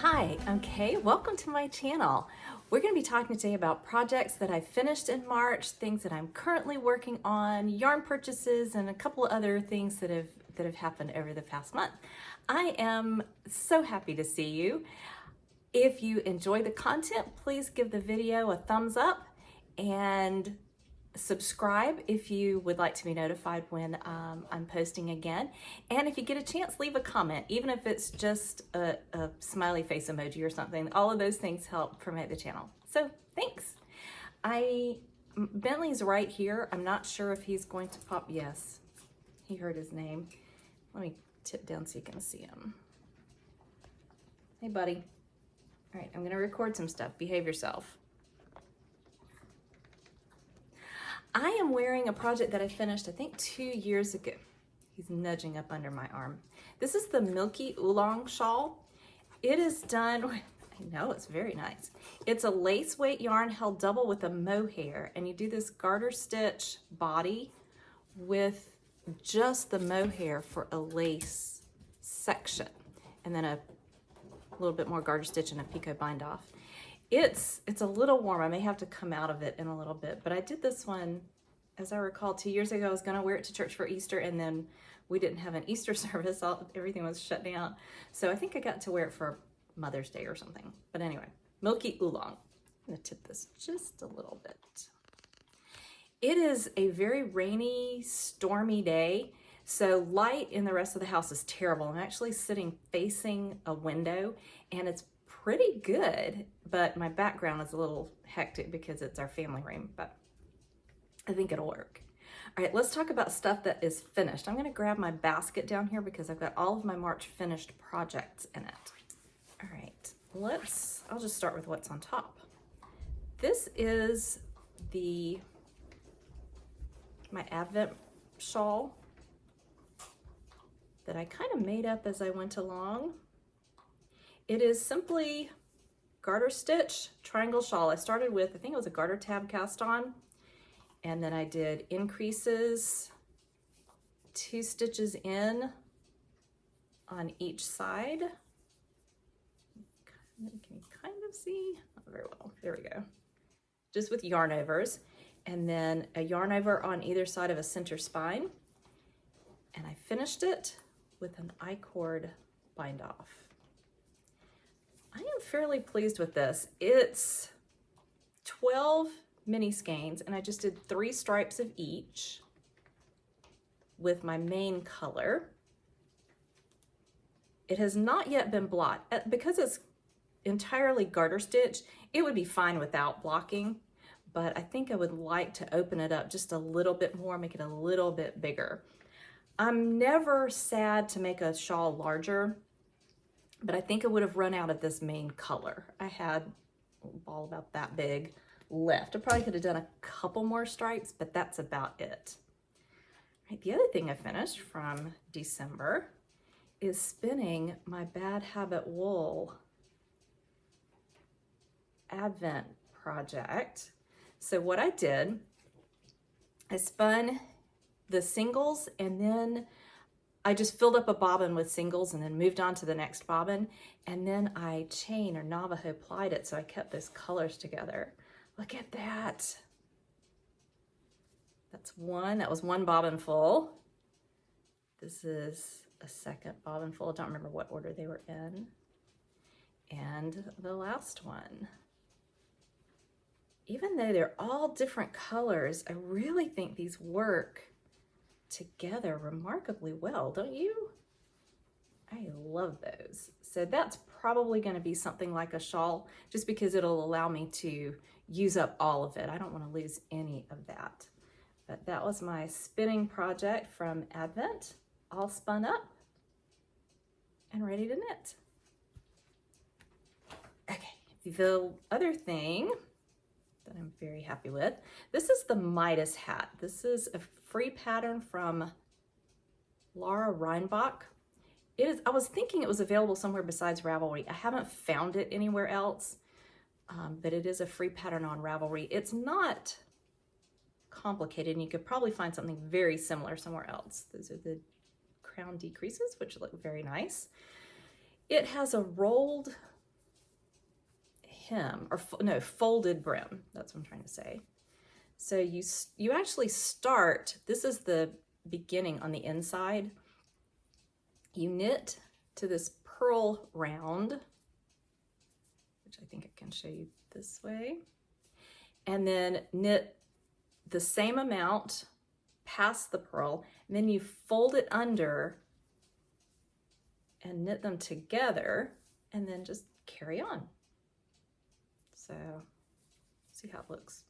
Hi, okay, welcome to my channel. We're going to be talking today about projects that I finished in March, things that I'm currently working on, yarn purchases, and a couple of other things that have happened over the past month. I am so happy to see you. If you enjoy the content, please give the video a thumbs up and subscribe if you would like to be notified when I'm posting again. And if you get a chance, leave a comment, even if it's just a smiley face emoji or something. All of those things help promote the channel. So thanks. Bentley's right here. I'm not sure if he's going to pop. Yes, he heard his name. Let me tip down so you can see him. Hey, buddy. All right, I'm gonna record some stuff. Behave yourself. I am wearing a project that I finished, I think 2 years ago. He's nudging up under my arm. This is the Milky Oolong shawl. It is done, I know, it's very nice. It's a lace weight yarn held double with a mohair, and you do this garter stitch body with just the mohair for a lace section, and then a little bit more garter stitch and a picot bind off. It's a little warm. I may have to come out of it in a little bit, but I did this one, as I recall, 2 years ago. I was gonna wear it to church for Easter, and then we didn't have an Easter service. Everything was shut down. So I think I got to wear it for Mother's Day or something. But anyway, Milky Oolong. I'm gonna tip this just a little bit. It is a very rainy, stormy day. So light in the rest of the house is terrible. I'm actually sitting facing a window, and it's pretty good, but my background is a little hectic because it's our family room, but I think it'll work. All right, let's talk about stuff that is finished. I'm gonna grab my basket down here because I've got all of my March finished projects in it. All right, I'll just start with what's on top. This is my Advent shawl that I kind of made up as I went along. It is simply garter stitch triangle shawl. I started with, I think it was a garter tab cast on, and then I did increases, 2 stitches in on each side. Can you kind of see? Not very well. There we go. Just with yarn overs, and then a yarn over on either side of a center spine. And I finished it with an I-cord bind off. I am fairly pleased with this. It's 12 mini skeins, and I just did 3 stripes of each with my main color. It has not yet been blocked. Because it's entirely garter stitch, it would be fine without blocking, but I think I would like to open it up just a little bit more, make it a little bit bigger. I'm never sad to make a shawl larger, but I think I would have run out of this main color. I had a ball about that big left. I probably could have done a couple more stripes, but that's about it. Right, the other thing I finished from December is spinning my Bad Habit Wool Advent project. So what I did, I spun the singles, and then I just filled up a bobbin with singles and then moved on to the next bobbin, and then I chain or Navajo plied it, so I kept those colors together. Look at that. That was one bobbin full. This is a second bobbin full. I don't remember what order they were in. And the last one. Even though they're all different colors, I really think these work together remarkably well, don't you? I love those. So that's probably going to be something like a shawl, just because it'll allow me to use up all of it. I don't want to lose any of that. But that was my spinning project from Advent, all spun up and ready to knit. The other thing that I'm very happy with, this is the Midas hat. This is a free pattern from Laura Reinbach. I was thinking it was available somewhere besides Ravelry. I haven't found it anywhere else, but it is a free pattern on Ravelry. It's not complicated, and you could probably find something very similar somewhere else. Those are the crown decreases, which look very nice. It has a rolled hem, or no, folded brim. That's what I'm trying to say. So you actually start, this is the beginning on the inside. You knit to this pearl round, which I think I can show you this way, and then knit the same amount past the pearl, and then you fold it under and knit them together, and then just carry on. So see how it looks.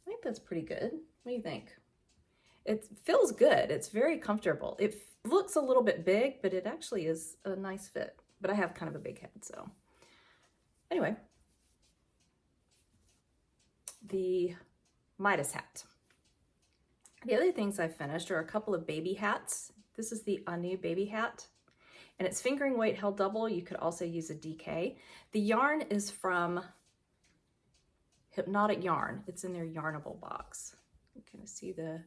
I think that's pretty good. What do you think? It feels good. It's very comfortable. It looks a little bit big, but it actually is a nice fit. But I have kind of a big head, so. Anyway, the Midas hat. The other things I finished are a couple of baby hats. This is the Anu baby hat, and it's fingering weight held double. You could also use a DK. The yarn is from Hypnotic Yarn. It's in their Yarnable box. You can see the, I don't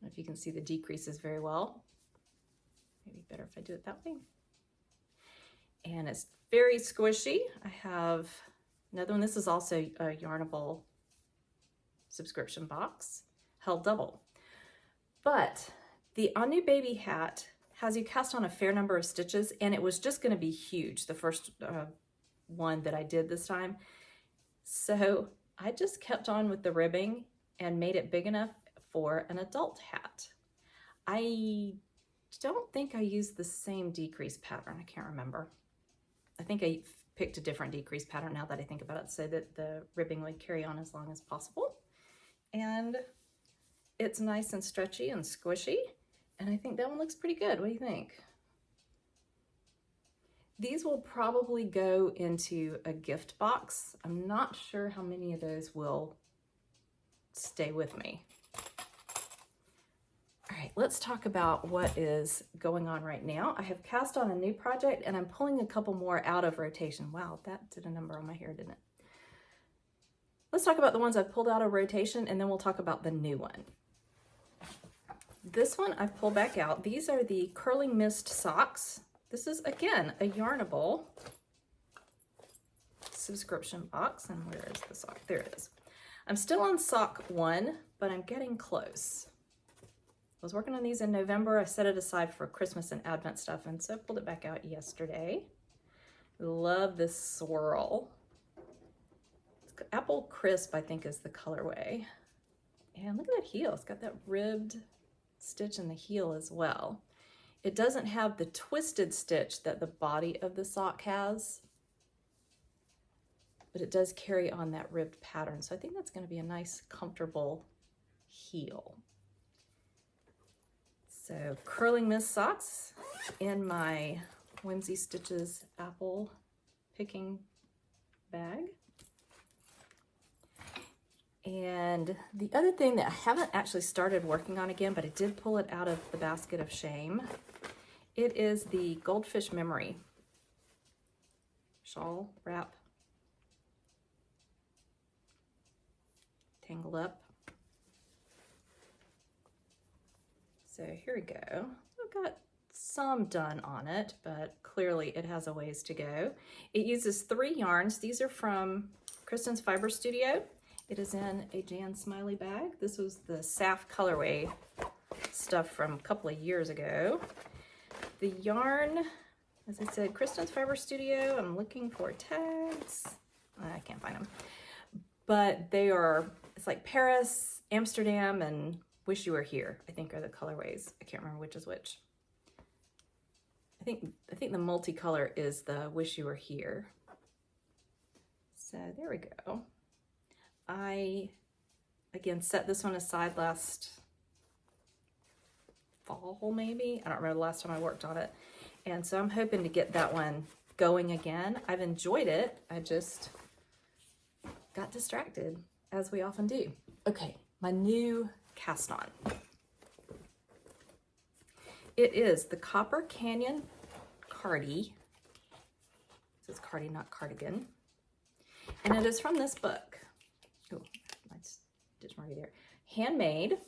know if you can see the decreases very well. Maybe better if I do it that way. And it's very squishy. I have another one. This is also a Yarnable subscription box, held double. But the Anu baby hat has you cast on a fair number of stitches, and it was just going to be huge, the first one that I did this time. So I just kept on with the ribbing and made it big enough for an adult hat. I don't think I used the same decrease pattern. I can't remember. I think I picked a different decrease pattern now that I think about it, so that the ribbing would carry on as long as possible. And it's nice and stretchy and squishy, and I think that one looks pretty good. What do you think? These will probably go into a gift box. I'm not sure how many of those will stay with me. All right, let's talk about what is going on right now. I have cast on a new project, and I'm pulling a couple more out of rotation. Wow, that did a number on my hair, didn't it? Let's talk about the ones I've pulled out of rotation, and then we'll talk about the new one. This one I've pulled back out. These are the Curling Mist socks. This is, again, a Yarnable subscription box. And where is the sock? There it is. I'm still on sock 1, but I'm getting close. I was working on these in November. I set it aside for Christmas and Advent stuff, and so I pulled it back out yesterday. Love this swirl. Apple Crisp, I think, is the colorway. And look at that heel. It's got that ribbed stitch in the heel as well. It doesn't have the twisted stitch that the body of the sock has, but it does carry on that ribbed pattern. So I think that's going to be a nice, comfortable heel. So Curling Mist socks in my Whimsy Stitches apple picking bag. And the other thing that I haven't actually started working on again, but I did pull it out of the basket of shame, it is the Goldfish Memory shawl wrap. Tangled up. So here we go. I've got some done on it, but clearly it has a ways to go. It uses 3 yarns. These are from Kristen's Fiber Studio. It is in a Jan Smiley bag. This was the Saf colorway stuff from a couple of years ago. The yarn, as I said, Kristen's Fiber Studio. I'm looking for tags. I can't find them. But they are, it's like Paris, Amsterdam, and Wish You Were Here, I think, are the colorways. I can't remember which is which. I think the multicolor is the Wish You Were Here. So there we go. I, again, set this one aside last fall, maybe. I don't remember the last time I worked on it. And so I'm hoping to get that one going again. I've enjoyed it. I just got distracted, as we often do. Okay, my new cast on. It is the Copper Canyon Cardi. This is Cardi, not cardigan. And it is from this book. Oh, my stitch mark there. Handmade.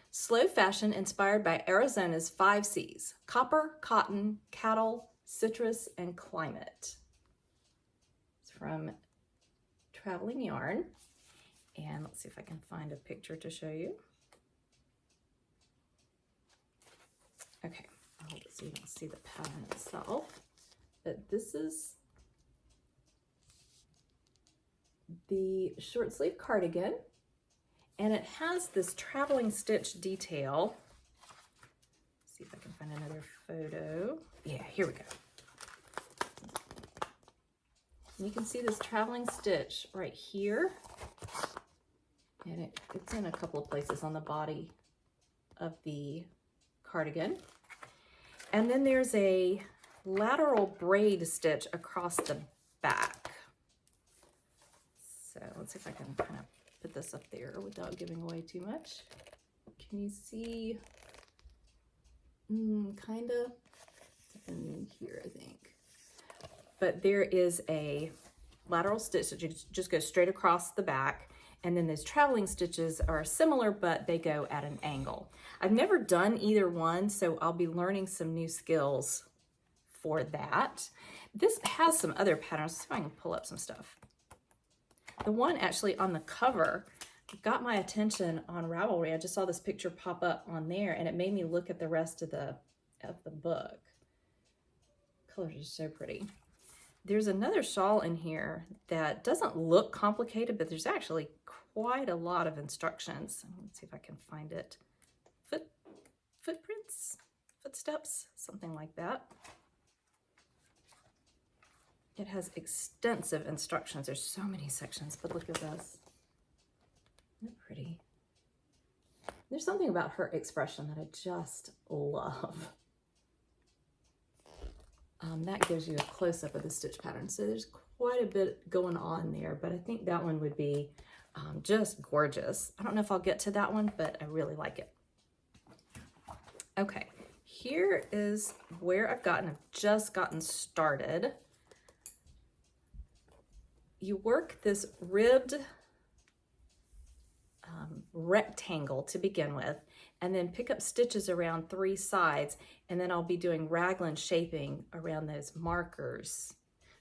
Slow fashion inspired by Arizona's 5 C's: copper, cotton, cattle, citrus, and climate. It's from Traveling Yarn. And let's see if I can find a picture to show you. Okay, I'll hold it so you don't see the pattern itself. But this is the short sleeve cardigan. And it has this traveling stitch detail. Let's see if I can find another photo. Yeah, here we go. And you can see this traveling stitch right here. And it's in a couple of places on the body of the cardigan. And then there's a lateral braid stitch across the back. So let's see if I can kind of put this up there without giving away too much. Can you see? Kind of in here, I think. But there is a lateral stitch that just goes straight across the back. And then those traveling stitches are similar, but they go at an angle. I've never done either one, so I'll be learning some new skills for that. This has some other patterns. Let's see if I can pull up some stuff. The one actually on the cover got my attention on Ravelry. I just saw this picture pop up on there, and it made me look at the rest of the book. Colors are so pretty. There's another shawl in here that doesn't look complicated, but there's actually quite a lot of instructions. Let's see if I can find it. Footprints, footsteps, something like that. It has extensive instructions. There's so many sections, but look at this. Isn't it pretty? There's something about her expression that I just love. That gives you a close-up of the stitch pattern. So there's quite a bit going on there, but I think that one would be just gorgeous. I don't know if I'll get to that one, but I really like it. Okay, here is where I've just gotten started. You work this ribbed rectangle to begin with, and then pick up stitches around 3 sides, and then I'll be doing raglan shaping around those markers.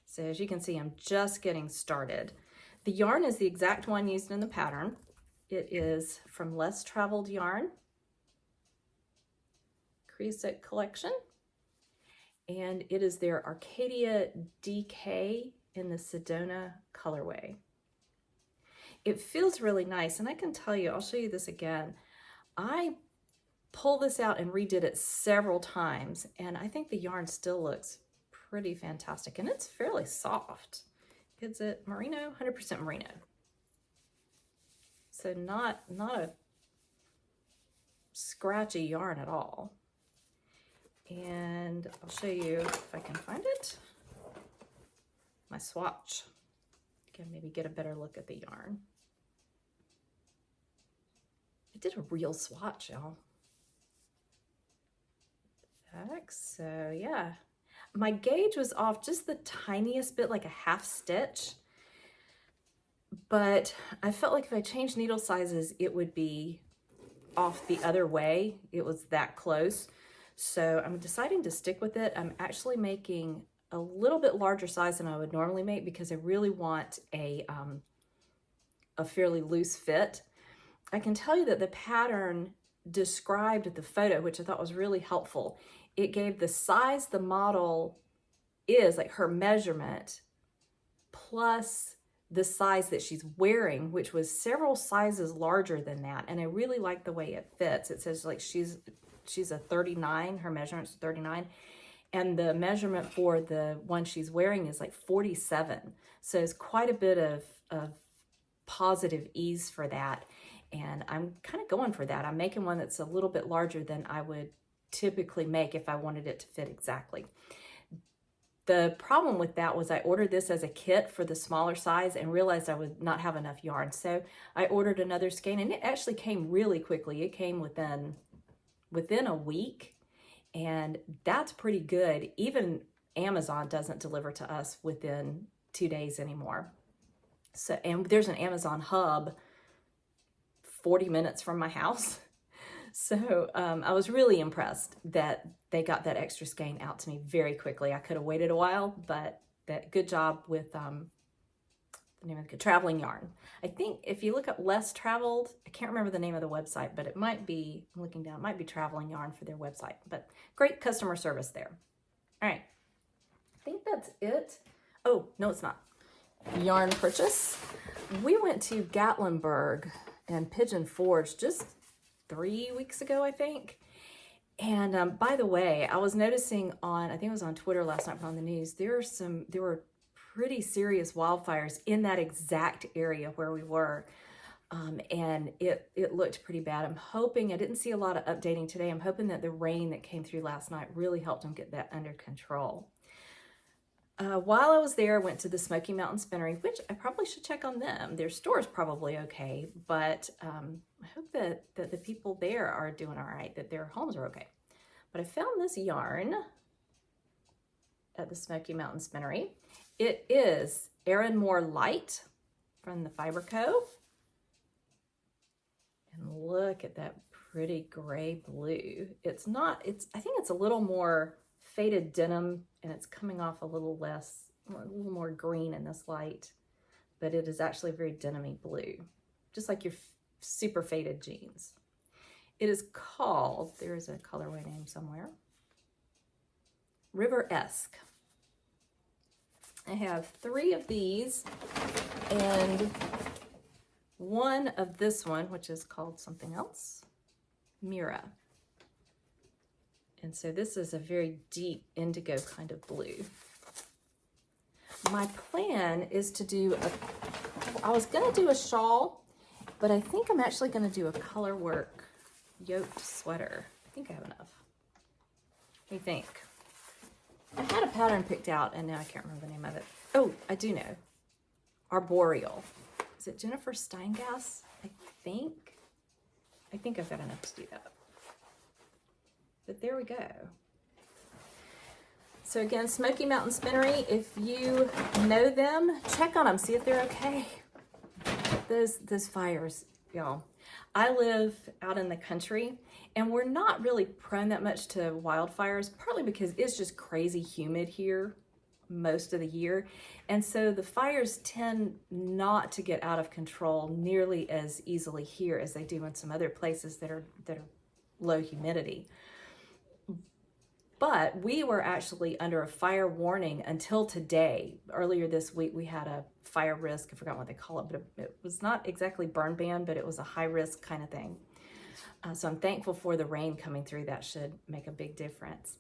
So as you can see, I'm just getting started. The yarn is the exact one used in the pattern. It is from Less Traveled Yarn, Creosote Collection, and it is their Arcadia DK in the Sedona colorway. It feels really nice, and I can tell you, I'll show you this again. I pulled this out and redid it several times, and I think the yarn still looks pretty fantastic, and it's fairly soft. Is it merino? 100% merino. So not a scratchy yarn at all. And I'll show you if I can find it. My swatch. Can maybe get a better look at the yarn. I did a real swatch, y'all. So yeah, my gauge was off just the tiniest bit, like a half stitch, but I felt like if I changed needle sizes, it would be off the other way. It was that close. So I'm deciding to stick with it. I'm actually making a little bit larger size than I would normally make because I really want a fairly loose fit. I can tell you that the pattern described the photo, which I thought was really helpful. It gave the size the model is, like her measurement, plus the size that she's wearing, which was several sizes larger than that. And I really like the way it fits. It says like she's a 39, her measurement's 39. And the measurement for the one she's wearing is like 47. So it's quite a bit of positive ease for that. And I'm kind of going for that. I'm making one that's a little bit larger than I would typically make if I wanted it to fit exactly. The problem with that was I ordered this as a kit for the smaller size and realized I would not have enough yarn. So I ordered another skein, and it actually came really quickly. It came within a week, and that's pretty good. Even Amazon doesn't deliver to us within 2 days anymore. So, and there's an Amazon hub 40 minutes from my house. So I was really impressed that they got that extra skein out to me very quickly. I could have waited a while, but good job with the name of the traveling yarn. I think if you look up Less Traveled, I can't remember the name of the website, but it might be, I'm looking down, it might be Traveling Yarn for their website, but great customer service there. All right, I think that's it. Oh, no, it's not. Yarn purchase. We went to Gatlinburg and Pigeon Forge just 3 weeks ago, I think. And by the way, I was noticing on, I think it was on Twitter last night, but on the news, there were pretty serious wildfires in that exact area where we were. And it looked pretty bad. I'm hoping, I didn't see a lot of updating today. I'm hoping that the rain that came through last night really helped them get that under control. While I was there, I went to the Smoky Mountain Spinnery, which I probably should check on them. Their store is probably okay, but I hope that the people there are doing all right, that their homes are okay. But I found this yarn at the Smoky Mountain Spinnery. It is Erin Moore Light from the Fiber Co. And look at that pretty gray blue. It's not, I think it's a little more faded denim, and it's coming off a little more green in this light, but it is actually very denim-y blue, just like your super faded jeans. It is called, there is a colorway name somewhere, River-esque. I have 3 of these and one of this one, which is called something else, Mira. And so this is a very deep indigo kind of blue. My plan is to do I was gonna do a shawl, but I think I'm actually gonna do a color work yoked sweater. I think I have enough. What do you think? I had a pattern picked out and now I can't remember the name of it. Oh, I do know. Arboreal. Is it Jennifer Steingass? I think I've got enough to do that. But there we go. So again, Smoky Mountain Spinnery, if you know them, check on them, see if they're okay. Those fires, y'all. I live out in the country, and we're not really prone that much to wildfires, partly because it's just crazy humid here most of the year. And so the fires tend not to get out of control nearly as easily here as they do in some other places that are low humidity. But we were actually under a fire warning until today. Earlier this week, we had a fire risk. I forgot what they call it, but it was not exactly burn ban, but it was a high risk kind of thing. So I'm thankful for the rain coming through. That should make a big difference.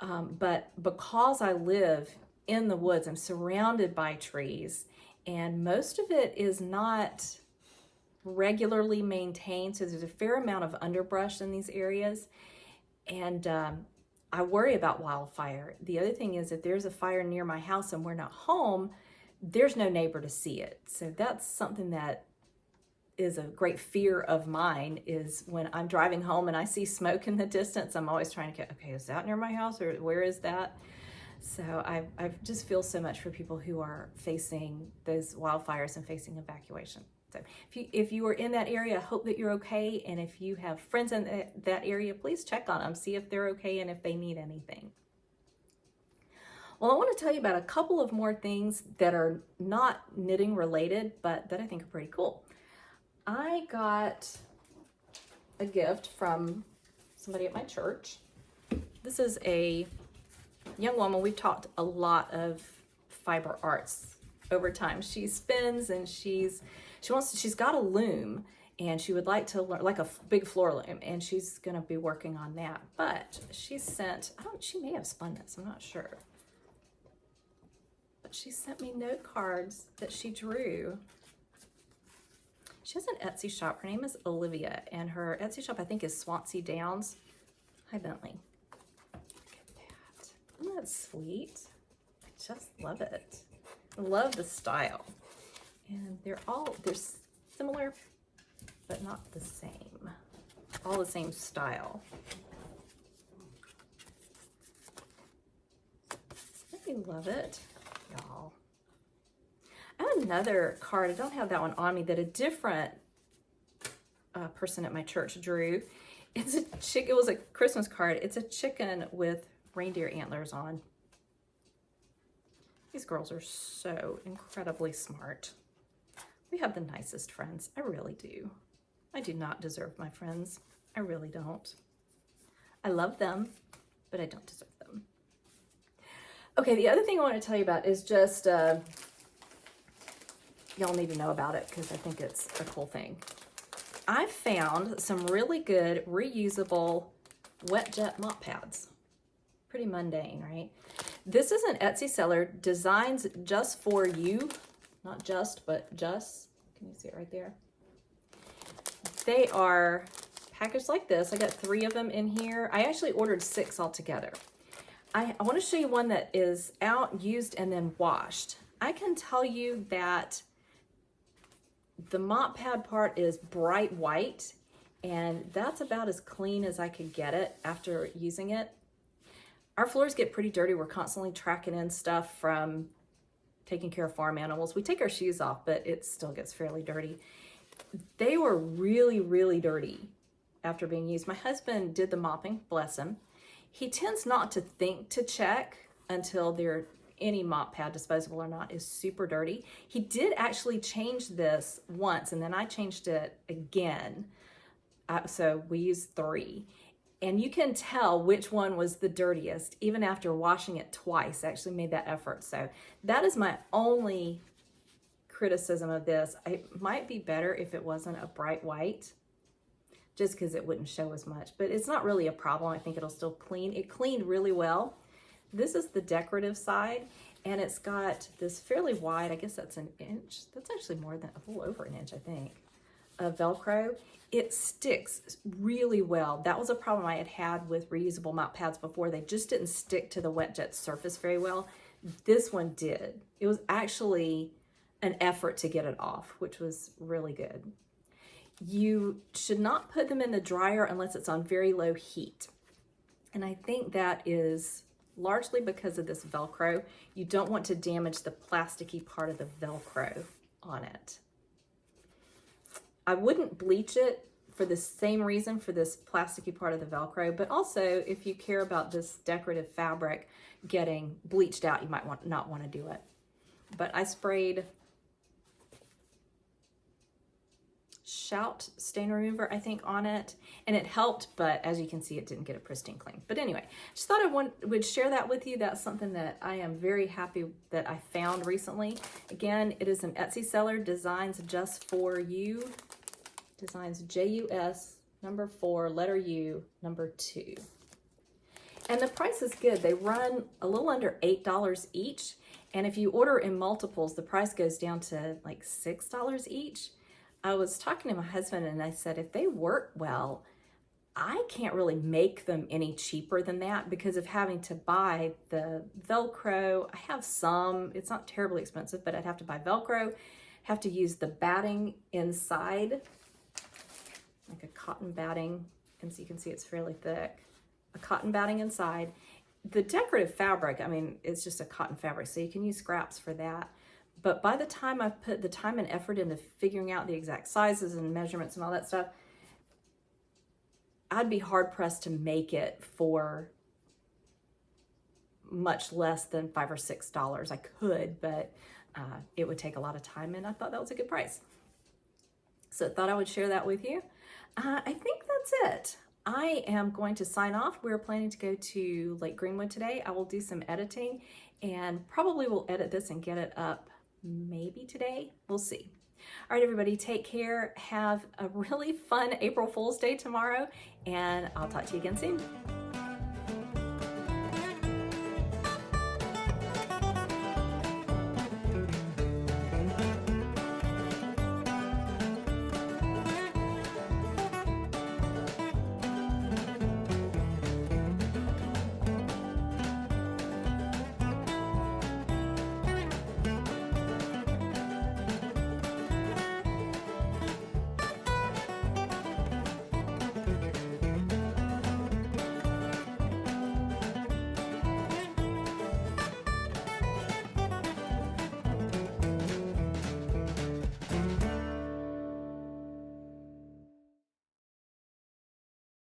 But because I live in the woods, I'm surrounded by trees, and most of it is not regularly maintained. So there's a fair amount of underbrush in these areas. And I worry about wildfire. The other thing is, if there's a fire near my house and we're not home, there's no neighbor to see it. So that's something that is a great fear of mine, is when I'm driving home and I see smoke in the distance, I'm always trying to get, okay, is that near my house or where is that? So I just feel so much for people who are facing those wildfires and facing evacuation. So if you are in that area, I hope that you're okay. And if you have friends in that area, please check on them, see if they're okay and if they need anything. Well, I want to tell you about a couple of more things that are not knitting related, but that I think are pretty cool. I got a gift from somebody at my church. This is a young woman. We've talked a lot of fiber arts over time. She spins and she's got a loom, and she would like to learn, like a big floor loom, and she's going to be working on that. But she sent, she may have spun this, I'm not sure. But she sent me note cards that she drew. She has an Etsy shop. Her name is Olivia, and her Etsy shop, I think, is Swansea Downs. Hi, Bentley. Look at that. Isn't that sweet? just love it. Love the style. And they're similar, but not the same. All the same style. I love it, y'all. I have another card. I don't have that one on me, that a different person at my church drew. It's a chick. It was a Christmas card. It's a chicken with reindeer antlers on. These girls are so incredibly smart. We have the nicest friends. I really do. I do not deserve my friends. I really don't. I love them, but I don't deserve them. Okay, the other thing I want to tell you about is just, y'all need to know about it because I think it's a cool thing. I found some really good reusable wet jet mop pads. Pretty mundane, right? This is an Etsy seller, Designs Just For You. Not just, but just. Can you see it right there? They are packaged like this. I got 3 of them in here. I actually ordered 6 altogether. I want to show you one that is out, used, and then washed. I can tell you that the mop pad part is bright white, and that's about as clean as I could get it after using it. Our floors get pretty dirty. We're constantly tracking in stuff from taking care of farm animals. We take our shoes off, but it still gets fairly dirty. They were really, really dirty after being used. My husband did the mopping, bless him. He tends not to think to check until any mop pad, disposable or not, is super dirty. He did actually change this once, and then I changed it again. So we used 3. And you can tell which one was the dirtiest, even after washing it twice. I actually made that effort. So that is my only criticism of this. It might be better if it wasn't a bright white, just because it wouldn't show as much. But it's not really a problem. I think it'll still clean. It cleaned really well. This is the decorative side, and it's got this fairly wide, I guess that's an inch. That's actually more than a little over an inch, I think, of Velcro. It sticks really well. That was a problem I had with reusable mop pads before. They just didn't stick to the wet jet surface very well. This one did. It was actually an effort to get it off, which was really good. You should not put them in the dryer unless it's on very low heat. And I think that is largely because of this Velcro. You don't want to damage the plasticky part of the Velcro on it. I wouldn't bleach it for the same reason, for this plasticky part of the Velcro, but also if you care about this decorative fabric getting bleached out, you might not want to do it. But I sprayed Shout stain remover, I think, on it, and it helped, but as you can see, it didn't get a pristine clean. But anyway, just thought I would share that with you. That's something that I am very happy that I found recently. Again, it is an Etsy seller, Designs Just For You. Designs JUS, number 4, letter U, number 2. And the price is good. They run a little under $8 each. And if you order in multiples, the price goes down to like $6 each. I was talking to my husband and I said, if they work well, I can't really make them any cheaper than that because of having to buy the Velcro. I have some, it's not terribly expensive, but I'd have to buy Velcro, have to use the batting inside, like a cotton batting, and so you can see it's fairly thick, a cotton batting inside. The decorative fabric, I mean, it's just a cotton fabric, so you can use scraps for that. But by the time I've put the time and effort into figuring out the exact sizes and measurements and all that stuff, I'd be hard pressed to make it for much less than $5 or $6. I could, but it would take a lot of time, and I thought that was a good price. So I thought I would share that with you. I think that's it. I am going to sign off. We're planning to go to Lake Greenwood today. I will do some editing and probably will edit this and get it up maybe today. We'll see. All right, everybody, take care. Have a really fun April Fool's Day tomorrow, and I'll talk to you again soon.